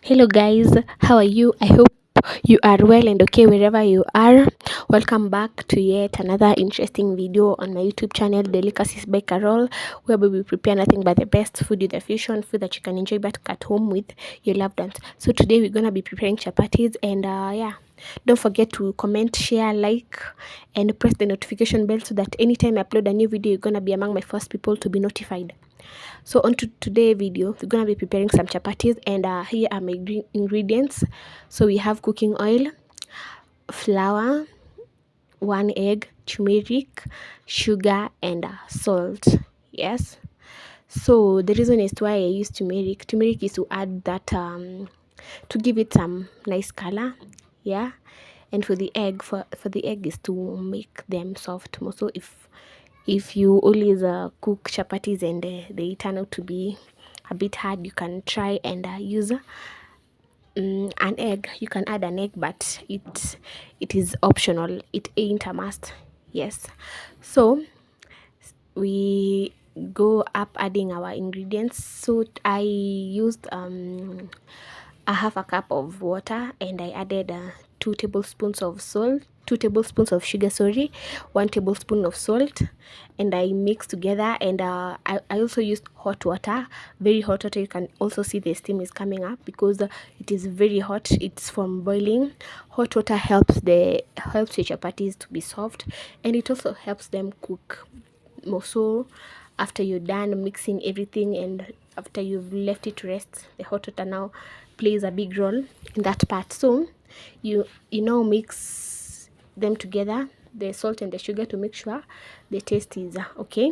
Hello guys, how are you? I hope you are well and okay wherever you are. Welcome back to yet another interesting video on my YouTube channel, Delicacies by Carol, where we will prepare nothing but the best food with a fusion, food that you can enjoy back at home with your loved ones. So today we're gonna be preparing chapatis, and don't forget to comment, share, like, and press the notification bell so that anytime I upload a new video, you're gonna be among my first people to be notified. So on to today video, we're gonna be preparing some chapatis, and here are my ingredients. So we have cooking oil, flour, 1 egg, turmeric, sugar, and salt. Yes. So the reason is why I use turmeric. Turmeric is to add that to give it some nice color. Yeah. And for the egg, for the egg is to make them soft. So if you always cook chapatis and they turn out to be a bit hard, you can try and use an egg. You can add an egg, but it is optional. It ain't a must. Yes. So we go up adding our ingredients. So I used a half a cup of water, and I added 2 tablespoons of salt, 2 tablespoons of sugar, sorry, 1 tablespoon of salt, and I mix together. And I also used hot water, very hot water. You can also see the steam is coming up because it is very hot. It's from boiling. Hot water helps your chapatis to be soft, and it also helps them cook more. So after you're done mixing everything and after you've left it to rest, the hot water now plays a big role in that part. So you now mix them together, the salt and the sugar, to make sure the taste is okay.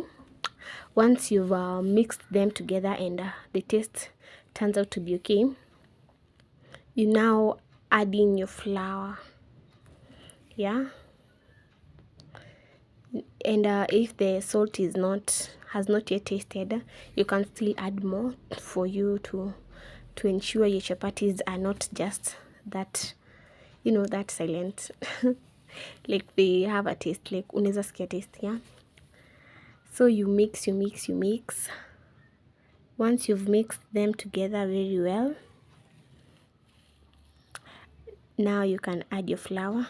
Once you've mixed them together and the taste turns out to be okay, you now add in your flour. Yeah. And if the salt has not yet tasted, you can still add more for you to ensure your chapatis are not just that, that silent. Like they have a taste, like unaweza sikia taste. Yeah. So you mix. Once you've mixed them together very well, now you can add your flour.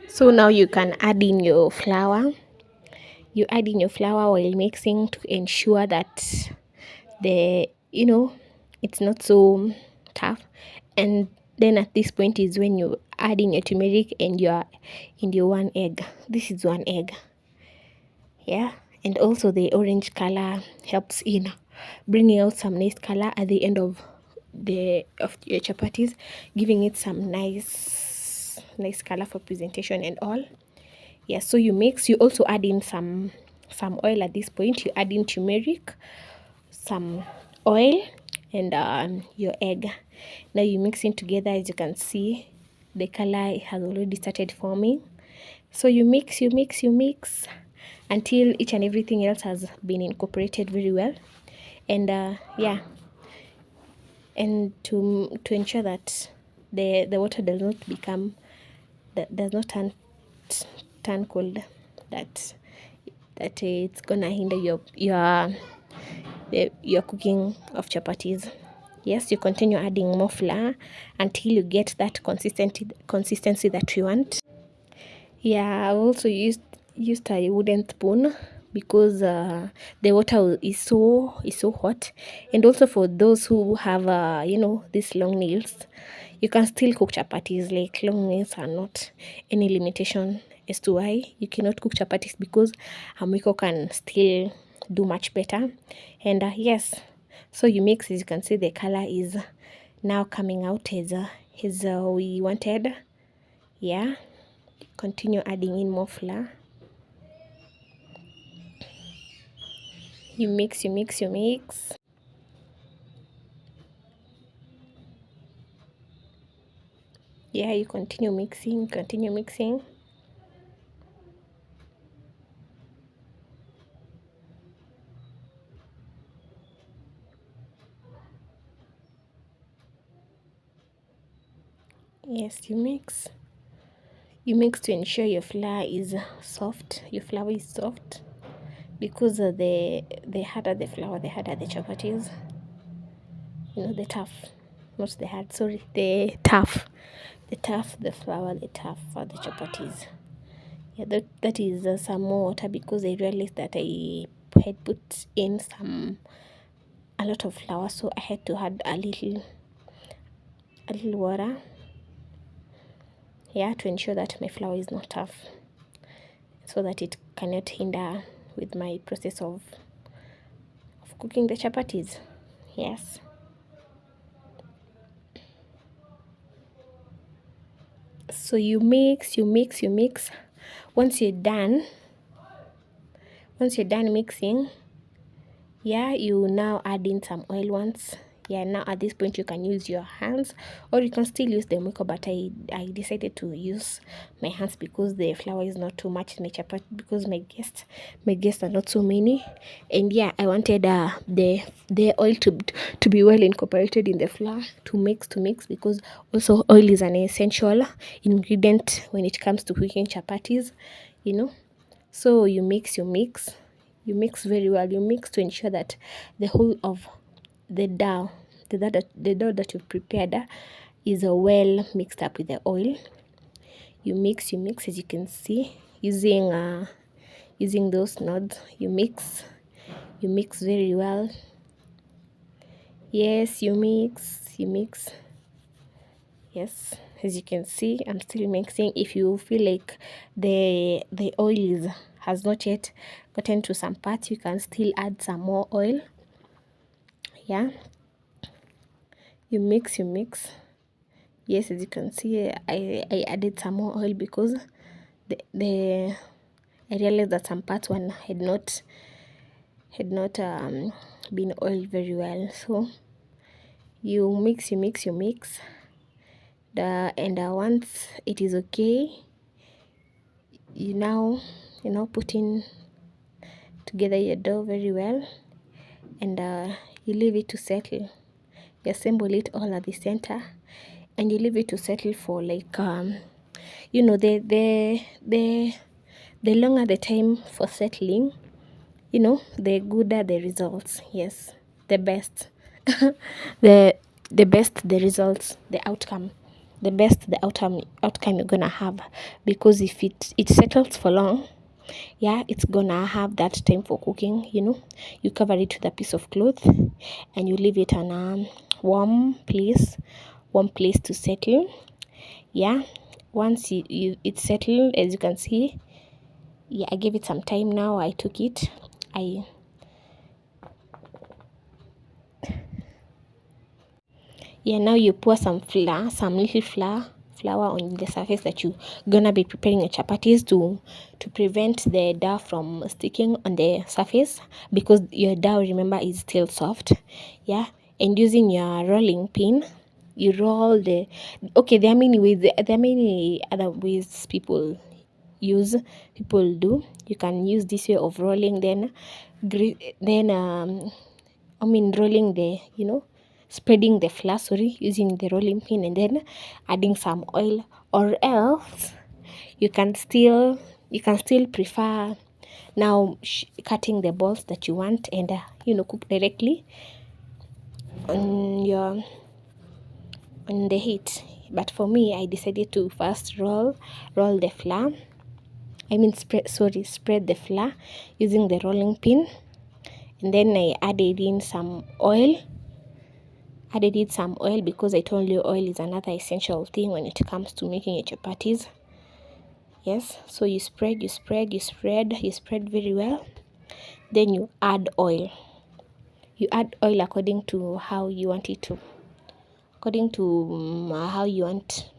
So now you can add in your flour. You add in your flour while mixing to ensure that the it's not so tough. And then at this point is when you add in your turmeric and your 1 egg. This is 1 egg. Yeah. And also the orange color helps in bringing out some nice color at the end of your chapatis, giving it some nice color for presentation and all. Yeah. So you mix. You also add in some oil at this point. You add in turmeric, some oil, and your egg. Now you mix it together. As you can see, the color has already started forming. So you mix until each and everything else has been incorporated very well. And yeah, and to ensure that the water does not turn cold, that it's gonna hinder your cooking of chapatis. Yes, you continue adding more flour until you get that consistency that you want. Yeah, I've also used a wooden spoon because the water is so hot, and also for those who have these long nails, You can still cook chapatis, like long nails are not any limitation as to why you cannot cook chapatis, because Hamiko can still do much better. And yes, so you mix. As you can see, the color is now coming out as we wanted. Yeah, continue adding in more flour. You mix, you mix, you mix. Yeah, you continue mixing, continue mixing. Yes, you mix. You mix to ensure your flour is soft. Your flour is soft, because the harder the flour, the harder the chapatis. You know, the tough, not the hard. Sorry, the tough, the flour, the tough for the chapatis. Yeah, that is some more water, because I realized that I had put in a lot of flour, so I had to add a little water. Yeah, to ensure that my flour is not tough, so that it cannot hinder with my process of cooking the chapatis. Yes. So you mix, you mix, you mix. Once you're done, mixing, yeah, you now add in some oil once. Yeah, now at this point you can use your hands, or you can still use the miko, but I decided to use my hands because the flour is not too much in the chapati, because my guests are not so many. And yeah, I wanted the oil to be well incorporated in the flour, to mix, because also oil is an essential ingredient when it comes to cooking chapatis, you know. So you mix, you mix very well. You mix to ensure that the whole of the dough, the dough that you've prepared is well mixed up with the oil. You mix, as you can see, using those nodes. You mix very well. Yes, you mix. Yes, as you can see, I'm still mixing. If you feel like the oil has not yet gotten to some parts, you can still add some more oil. Yeah, you mix. Yes, as you can see, I added some more oil, because the I realized that some parts one had not been oiled very well. So you mix, and once it is okay, you now put in together your dough very well, and you leave it to settle. You assemble it all at the center, and you leave it to settle for like the longer the time for settling, the gooder the results. Yes, the best. The best the results, the outcome, the best the outcome you're gonna have. Because if it settles for long, yeah, it's gonna have that time for cooking. You cover it with a piece of cloth, and you leave it on a warm place to settle. Yeah, once it's settled, as you can see, yeah, I gave it some time. Now I took it, yeah, now you pour some little flour on the surface that you gonna be preparing your chapatis, to prevent the dough from sticking on the surface, because your dough, remember, is still soft. Yeah, and using your rolling pin, you roll okay, there are many other ways people do. You can use this way of rolling, then rolling spreading the flour, using the rolling pin, and then adding some oil. Or else you can still prefer now cutting the balls that you want, and cook directly on the heat. But for me, I decided to first roll the flour. Spread the flour using the rolling pin, and then I added in some oil. Added it some oil because I told you oil is another essential thing when it comes to making your chapatis. Yes, so you spread very well. Then you add oil. You add oil according to how you want it to, according to how you want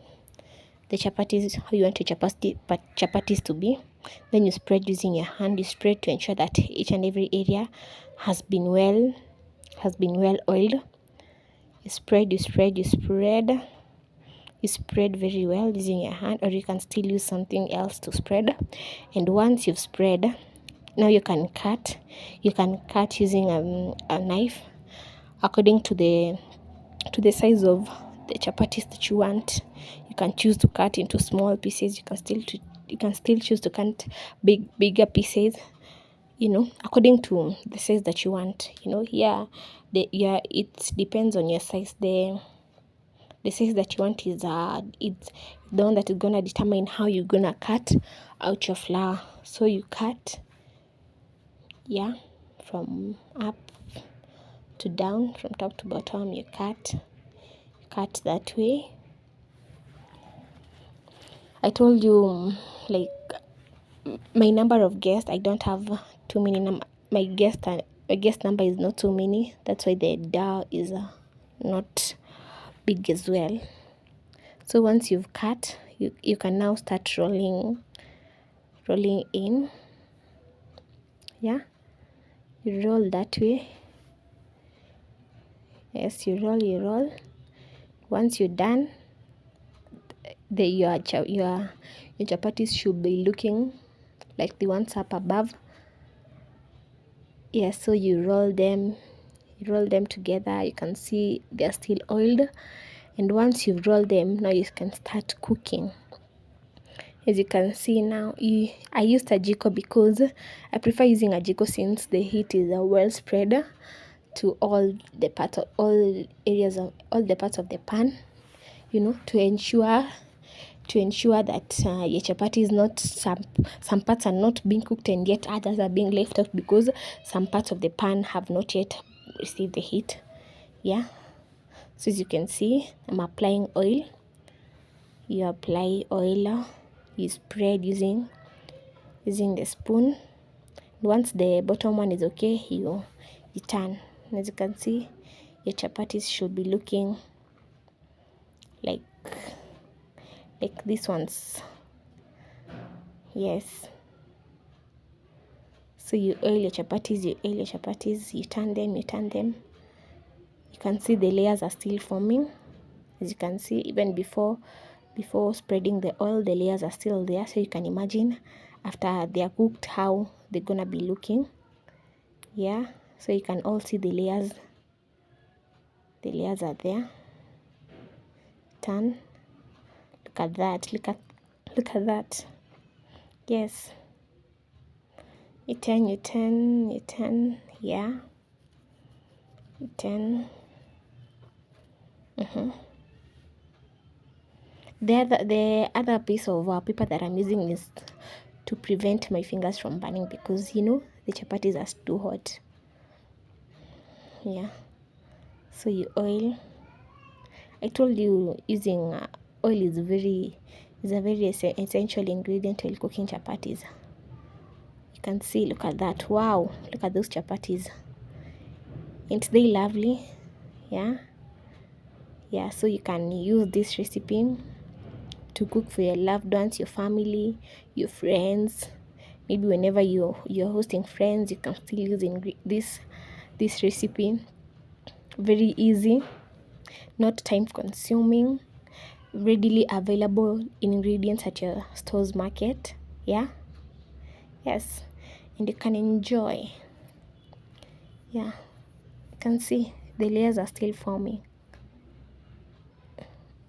the chapatis, how you want your chapatis to be. Then you spread using your hand. You spread to ensure that each and every area has been well oiled. You spread very well using your hand, or you can still use something else to spread. And once you've spread, now you can cut using a knife according to the size of the chapatis that you want. You can choose to cut into small pieces. You can still choose to cut bigger pieces, according to the size that you want. It depends on your size. The size that you want is it's the one that is gonna determine how you're gonna cut out your flour. So you cut, from up to down, from top to bottom. You cut that way. I told you, like, my number of guests, I don't have too many my guest number is not too many. That's why the dough is not big as well. So once you've cut, you can now start rolling in. You roll that way. Yes, you roll. Once you're done, your chapatis should be looking like the ones up above. Yes, so you roll them together. You can see they're still oiled. And once you've rolled them, now you can start cooking. As you can see now, I used a jiko because I prefer using a jiko since the heat is well spread to all the parts of the pan, to ensure that your chapati is not, some parts are not being cooked and yet others are being left out because some parts of the pan have not yet received the heat. So as you can see, I'm applying oil. You apply oil, you spread using the spoon. Once the bottom one is okay, you turn. And as you can see, your chapatis should be looking like these ones. Yes. So you oil your chapatis, you turn them. You can see the layers are still forming. As you can see, even before spreading the oil, the layers are still there. So you can imagine after they are cooked how they're gonna be looking. So you can all see the layers are there. Turn. Look at that. Yes. You turn. You turn. The other piece of paper that I'm using is to prevent my fingers from burning because the chapatis are too hot. So you oil. I told you using oil is a very essential ingredient while cooking chapatis. You can see, look at that. Wow, look at those chapatis. Aren't they lovely? So you can use this recipe to cook for your loved ones, your family, your friends. Maybe whenever you're hosting friends, you can still use this recipe. Very easy, not time consuming, readily available ingredients at your store's market. Yes, and you can enjoy. You can see the layers are still forming.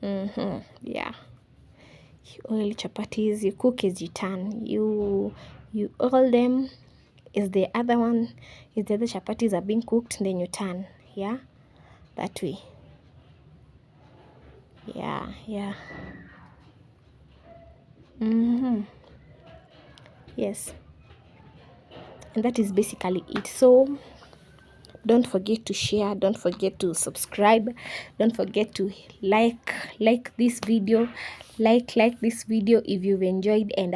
You oil chapatis, you cook as you turn. You oil them as the other chapatis are being cooked, and then you turn. That way. Yes, and that is basically it. So Don't forget to share, don't forget to subscribe, don't forget to like this video, like this video if you've enjoyed, and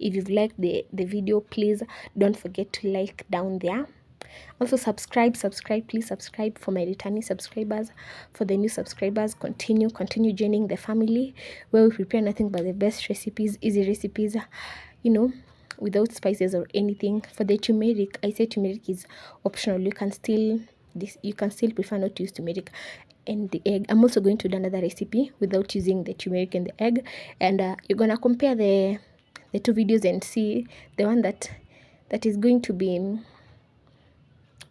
if you've liked the video, please don't forget to like down there. Also subscribe, please subscribe for my returning subscribers. For the new subscribers, continue joining the family, where we prepare nothing but the best recipes, easy recipes, you know, without spices or anything. For the turmeric, I say turmeric is optional. You can still prefer not to use turmeric and the egg. I'm also going to do another recipe without using the turmeric and the egg, and you're gonna compare the two videos and see the one that is going to be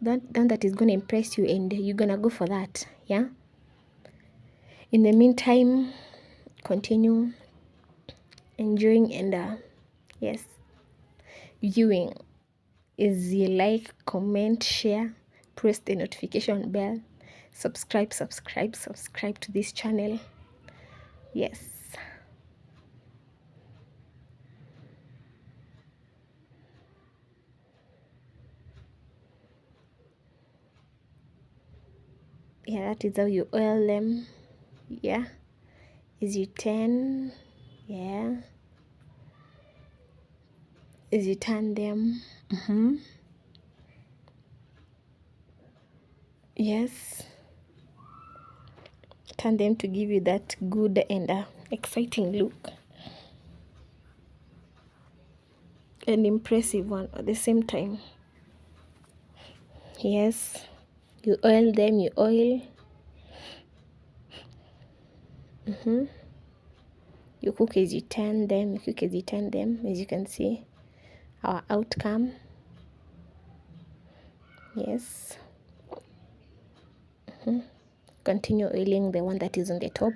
that is going to impress you, and you're gonna go for that. Yeah, in the meantime, continue enjoying, and yes, viewing. Is you like, comment, share, press the notification bell, subscribe to this channel. Yes, yeah, that is how you oil them. Yeah, is you turn. Yeah, is you turn them. Yes, turn them to give you that good and exciting look, an impressive one at the same time. Yes, you oil them, you oil. You cook as you turn them, you cook as you turn them. As you can see, our outcome. Yes, continue oiling the one that is on the top.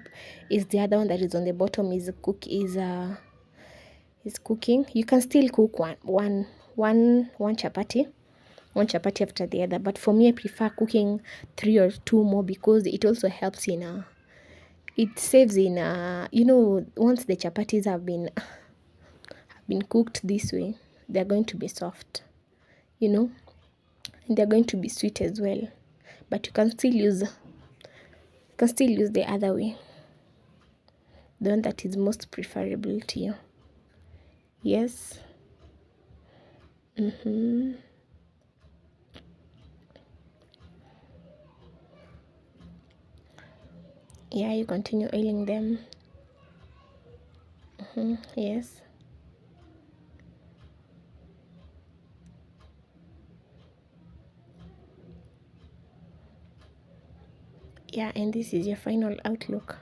Is the other one that is on the bottom is cooking. You can still cook one chapati, one chapati after the other, but for me I prefer cooking 3 or 2 more, because it also helps in it saves in once the chapatis have been cooked this way, they're going to be soft, and they're going to be sweet as well. But you can still use the other way, the one that is most preferable to you. Yes. Yeah, you continue oiling them. Yes. Yeah, and this is your final outlook.